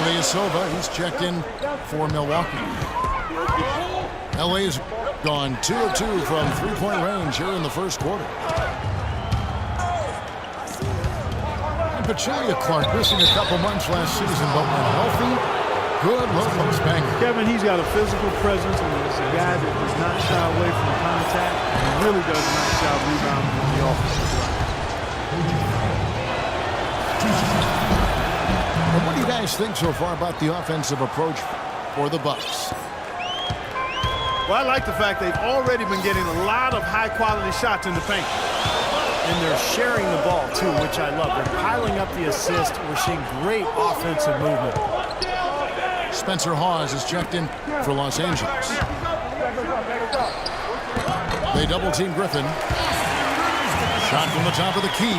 Ilyasova, he's checked in for Milwaukee. LA's gone 2 of 2 from three-point range here in the first quarter. And Pachulia Clark missing a couple months last season, but when healthy, good low-post banger. Kevin, he's got a physical presence, and he's a guy that does not shy away from contact. He really does a nice job rebounding on the offensive line. And what do you guys think so far about the offensive approach for the Bucks? Well, I like the fact they've already been getting a lot of high-quality shots in the paint. And they're sharing the ball, too, which I love. They're piling up the assist. We're seeing great offensive movement. Spencer Hawes is checked in for Los Angeles. They double-team Griffin. Shot from the top of the key.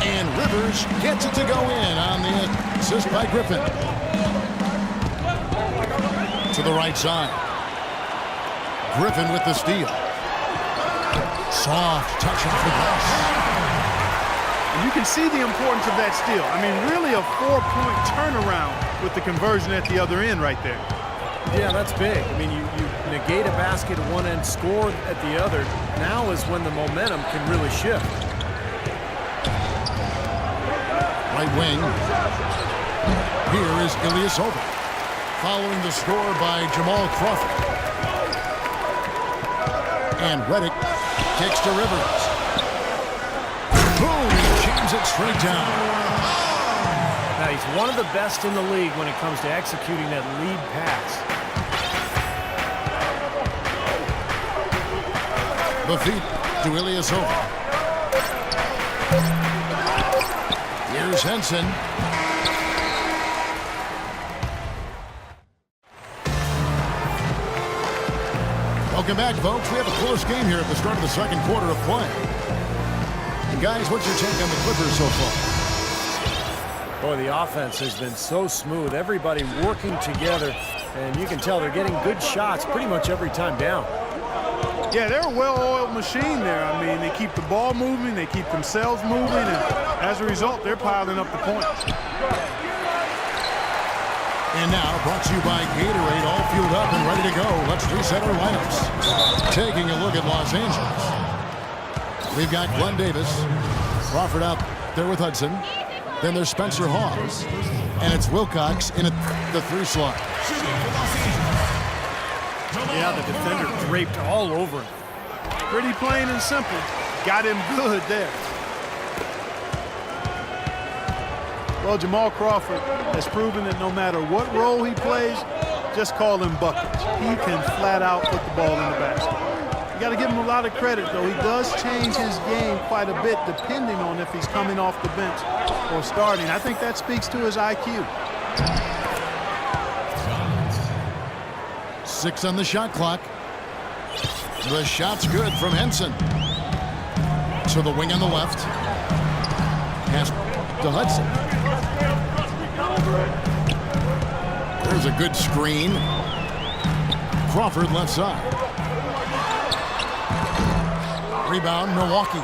And Rivers gets it to go in on the assist by Griffin. To the right side. Griffin with the steal. Soft touch off the glass. And you can see the importance of that steal. I mean, really a 4-point turnaround with the conversion at the other end right there. Yeah, that's big. I mean, you negate a basket at one end, score at the other. Now is when the momentum can really shift. Right wing. Here is Ilyasova. Following the score by Jamal Crawford. And Redick kicks to Rivers. Boom! He jams it straight down. Now, he's one of the best in the league when it comes to executing that lead pass. The feed to Ilyasova. Here's Henson. Welcome back, folks. We have a close game here at the start of the second quarter of play. And guys, what's your take on the Clippers so far? Boy, the offense has been so smooth. Everybody working together, and you can tell they're getting good shots pretty much every time down. Yeah, they're a well-oiled machine there. I mean, they keep the ball moving, they keep themselves moving, and as a result, they're piling up the points. And now, brought to you by Gatorade, all fueled up and ready to go. Let's reset our lineups. Taking a look at Los Angeles. We've got Glenn Davis, Crawford out there with Hudson. Then there's Spencer Hawes. And it's Wilcox in the 3 slot. Yeah, the defender draped all over him. Pretty plain and simple. Got him good there. Well, Jamal Crawford has proven that no matter what role he plays, just call him buckets. He can flat out put the ball in the basket. You got to give him a lot of credit, though. He does change his game quite a bit depending on if he's coming off the bench or starting. I think that speaks to his IQ. 6 on the shot clock. The shot's good from Henson. To the wing on the left. Pass to Hudson. There's a good screen. Crawford left side. Rebound, Milwaukee.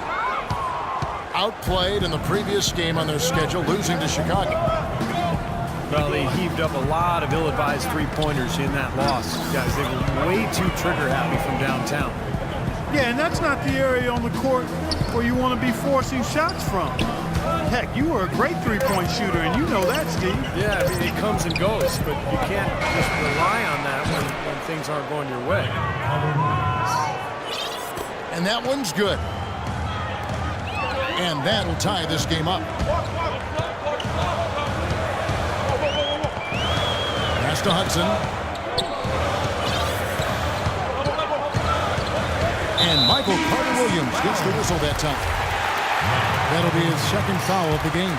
Outplayed in the previous game on their schedule, losing to Chicago. Well, they heaved up a lot of ill-advised three-pointers in that loss. Guys, they were way too trigger-happy from downtown. Yeah, and that's not the area on the court where you want to be forcing shots from. Heck, you were a great three-point shooter, and you know that, Steve. Yeah, I mean, it comes and goes, but you can't just rely on that when things aren't going your way. And that one's good. And that'll tie this game up. Pass to Hudson. And Michael Carter-Williams gets the whistle that time. That'll be his second foul of the game.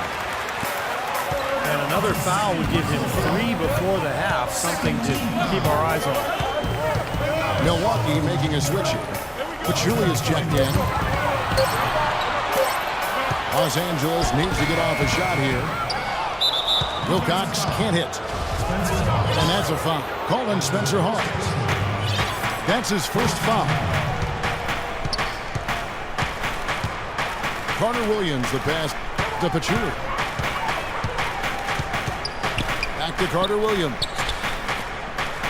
And another foul would give him 3 before the half, something to keep our eyes on. Milwaukee making a switch here. Pachulia's checked in. Los Angeles needs to get off a shot here. Wilcox can't hit. And that's a foul. Called on Spencer Hawes. That's his first foul. Carter-Williams the pass to Pachulia. Back to Carter Williams.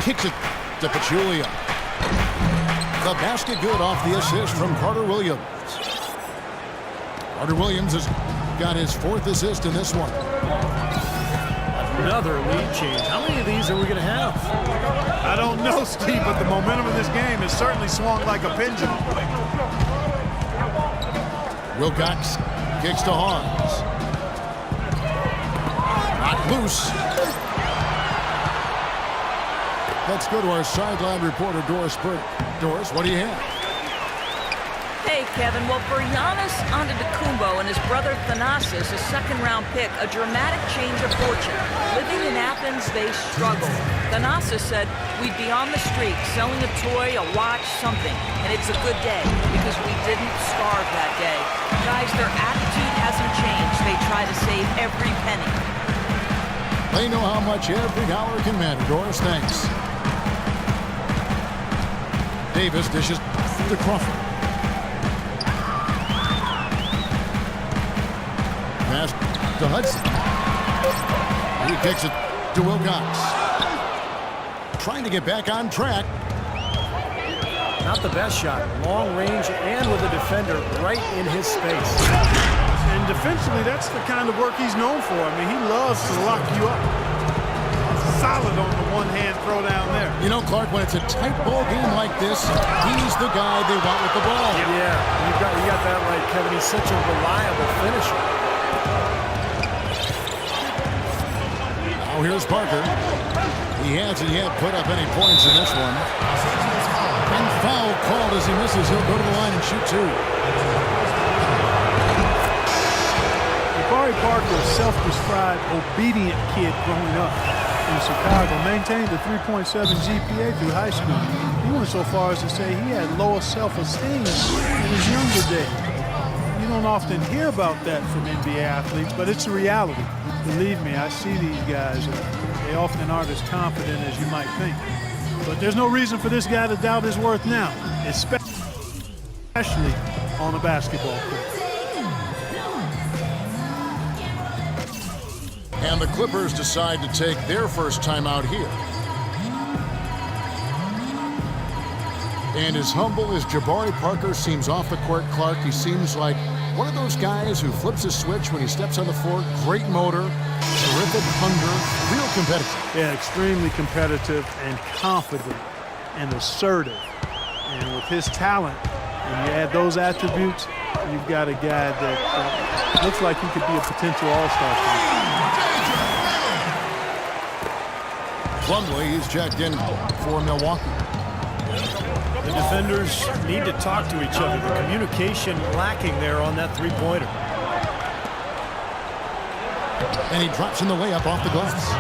Kicks it to Pachulia. The basket good off the assist from Carter Williams. Carter Williams has got his 4th assist in this one. Another lead change. How many of these are we going to have? I don't know, Steve, but the momentum of this game has certainly swung like a pendulum. Wilcox kicks to Hawes. Not loose. Let's go to our sideline reporter, Doris Burke. Doris, what do you have? Hey, Kevin. Well, for Giannis Antetokounmpo and his brother Thanasis, a second-round pick, a dramatic change of fortune. Living in Athens, they struggled. Thanasis said, "We'd be on the street, selling a toy, a watch, something. And it's a good day, because we didn't starve that day." Guys, their attitude hasn't changed. They try to save every penny. They know how much every dollar can matter. Doris, thanks. Davis dishes to Crawford. Pass to Hudson. He kicks it to Wilcox. Trying to get back on track. Not the best shot. Long range and with a defender right in his space. And defensively, that's the kind of work he's known for. I mean, he loves to lock you up. Solid on the one-hand throw down there. You know, Clark, when it's a tight ball game like this, he's the guy they want with the ball. Yeah, you got that right, Kevin. He's such a reliable finisher. Now here's Parker. He hasn't yet put up any points in this one. And foul called as he misses. He'll go to the line and shoot 2. Jabari Parker, a self-described obedient kid growing up in Chicago, maintained a 3.7 GPA through high school. He went so far as to say he had lower self-esteem in his younger days. You don't often hear about that from NBA athletes, but it's a reality. Believe me, I see these guys. They often aren't as confident as you might think. But there's no reason for this guy to doubt his worth now, especially on a basketball court. And the Clippers decide to take their first timeout here. And as humble as Jabari Parker seems off the court, Clark, he seems like one of those guys who flips a switch when he steps on the floor. Great motor, terrific hunger, real competitive. Yeah, extremely competitive and confident and assertive. And with his talent, when you add those attributes, you've got a guy that looks like he could be a potential all-star player. Plumlee, he's checked in for Milwaukee. The defenders need to talk to each other. The communication lacking there on that three-pointer. And he drops in the layup off the glass.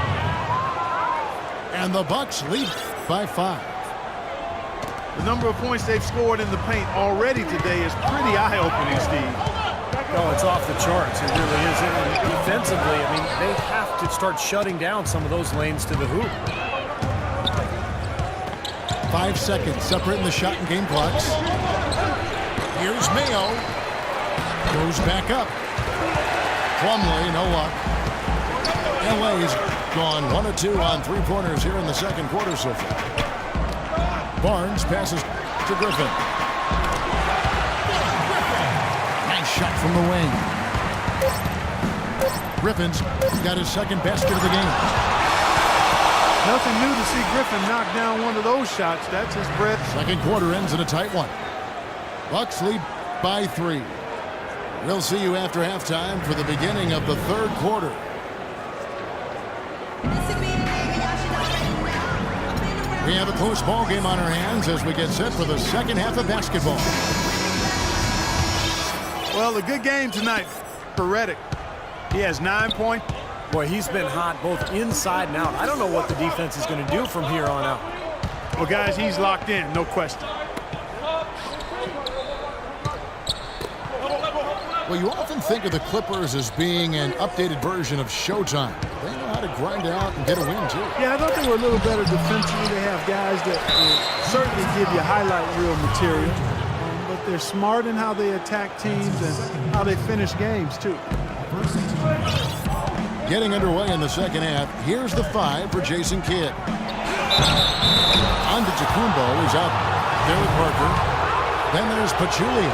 And the Bucks lead by 5. The number of points they've scored in the paint already today is pretty eye-opening, Steve. Oh, it's off the charts. It really is. And defensively, I mean, they have to start shutting down some of those lanes to the hoop. 5 seconds separating the shot and game clocks. Here's Mayo. Goes back up. Plumlee, no luck. LA's gone 1 of 2 on three-pointers here in the second quarter so far. Barnes passes to Griffin. Nice shot from the wing. Griffin's got his second basket of the game. Nothing new to see Griffin knock down one of those shots. That's his bread. Second quarter ends in a tight one. Bucks lead by 3. We'll see you after halftime for the beginning of the third quarter. We have a close ball game on our hands as we get set for the second half of basketball. Well, a good game tonight for Redick. He has 9 points. Boy, he's been hot both inside and out. I don't know what the defense is going to do from here on out. Well, guys, he's locked in, no question. Well, you often think of the Clippers as being an updated version of Showtime. They know how to grind out and get a win, too. Yeah, I thought they were a little better defensively. They have guys that will certainly give you highlight reel material. But they're smart in how they attack teams and how they finish games, too. Getting underway in the second half. Here's the 5 for Jason Kidd. Antetokounmpo is out there with Parker. Then there's Pachulia.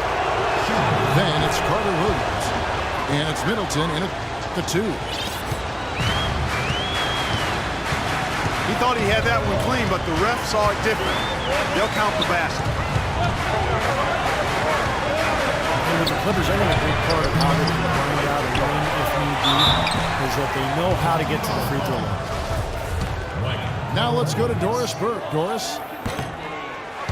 Then it's Carter Williams. And it's Middleton in at the 2. He thought he had that one clean, but the ref saw it different. They'll count the basket. And with the Clippers, I think a big part of how they can grind out a win if need be is that they know how to get to the free throw line. Now let's go to Doris Burke. Doris.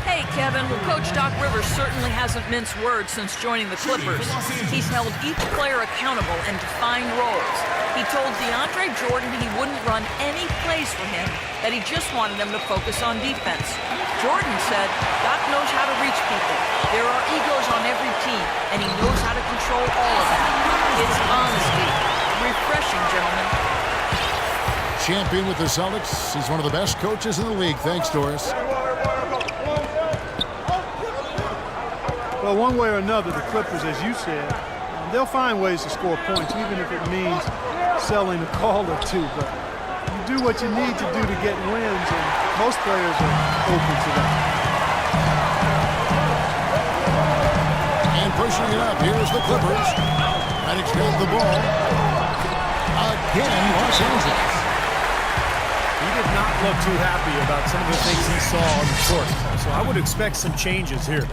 Hey, Kevin. Well, Coach Doc Rivers certainly hasn't minced words since joining the Clippers. He's held each player accountable and defined roles. He told DeAndre Jordan he wouldn't run any plays for him, that he just wanted them to focus on defense. Jordan said, Doc knows how to reach people. There are egos on every team, and he knows how to control all of that. It's honesty. Refreshing, gentlemen. Champion with the Celtics. He's one of the best coaches in the league. Thanks, Doris. Well, one way or another, the Clippers, as you said, they'll find ways to score points, even if it means selling a call or two. But you do what you need to do to get wins, and most players are open to that. And pushing it up. Here's the Clippers. Maddox got the ball. Again, Los Angeles. He did not look too happy about some of the things he saw on the court. So I would expect some changes here.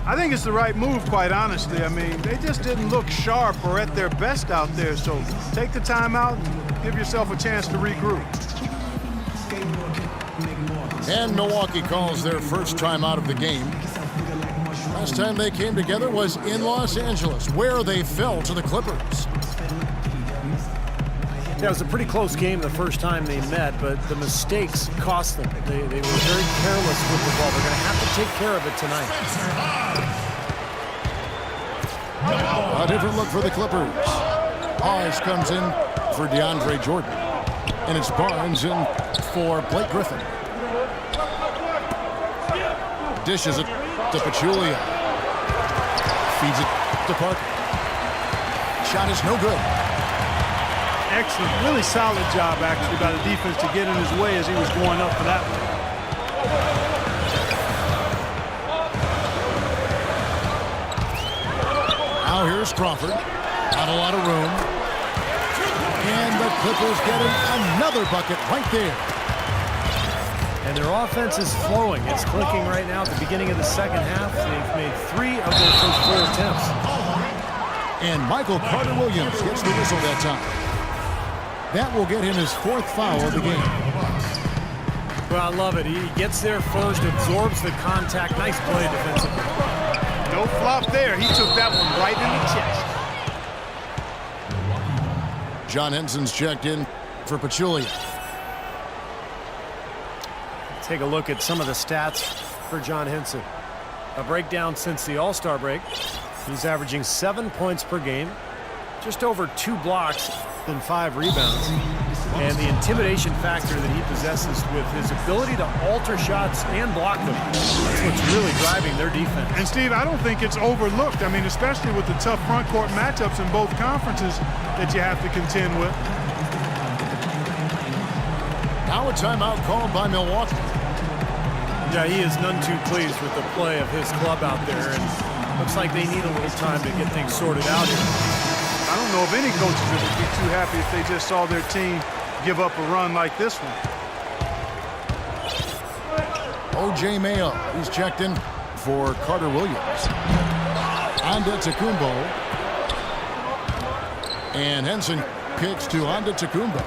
I think it's the right move, quite honestly. I mean, they just didn't look sharp or at their best out there. So take the time out and give yourself a chance to regroup. And Milwaukee calls their first time out of the game. Last time they came together was in Los Angeles, where they fell to the Clippers. Yeah, it was a pretty close game the first time they met, but the mistakes cost them. They were very careless with the ball. They're going to have to take care of it tonight. A different look for the Clippers. Hawes comes in for DeAndre Jordan. And it's Barnes in for Blake Griffin. Dishes it to Pachulia. Feeds it to Parker. Shot is no good. Excellent, really solid job, actually, by the defense to get in his way as he was going up for that one. Now here's Crawford. Not a lot of room. And the Clippers getting another bucket right there. And their offense is flowing. It's clicking right now at the beginning of the second half. They've made 3 of their first 4 attempts. And Michael Carter-Williams gets the whistle that time. That will get him his 4th foul of the game. Well, I love it. He gets there first, absorbs the contact. Nice play defensively. No flop there. He took that one right in the chest. John Henson's checked in for Pachulia. Take a look at some of the stats for John Henson. A breakdown since the All-Star break. He's averaging 7 points per game, just over 2 blocks and 5 rebounds. And the intimidation factor that he possesses with his ability to alter shots and block them, that's what's really driving their defense. And Steve, I don't think it's overlooked. I mean, especially with the tough front court matchups in both conferences that you have to contend with. Now a timeout called by Milwaukee. Yeah, he is none too pleased with the play of his club out there, and looks like they need a little time to get things sorted out here. I don't know if any coaches would be too happy if they just saw their team give up a run like this one. O.J. Mayo, he's checked in for Carter Williams. Antetokounmpo. And Henson kicks to Antetokounmpo.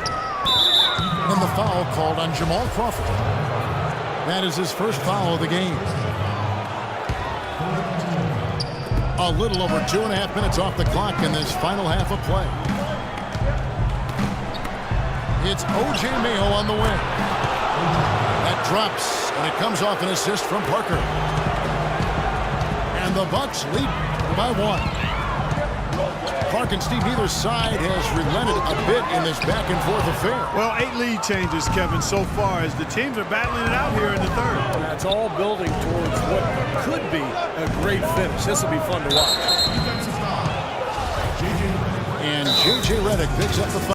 And the foul called on Jamal Crawford. That is his first foul of the game. A little over 2.5 minutes off the clock in this final half of play. It's O.J. Mayo on the wing. That drops, and it comes off an assist from Parker. And the Bucks lead by 1. Clark and Steve, neither side has relented a bit in this back-and-forth affair. Well, 8 lead changes, Kevin, so far as the teams are battling it out here in the third. That's all building towards what could be a great finish. This will be fun to watch. And J.J. Redick picks up the foul.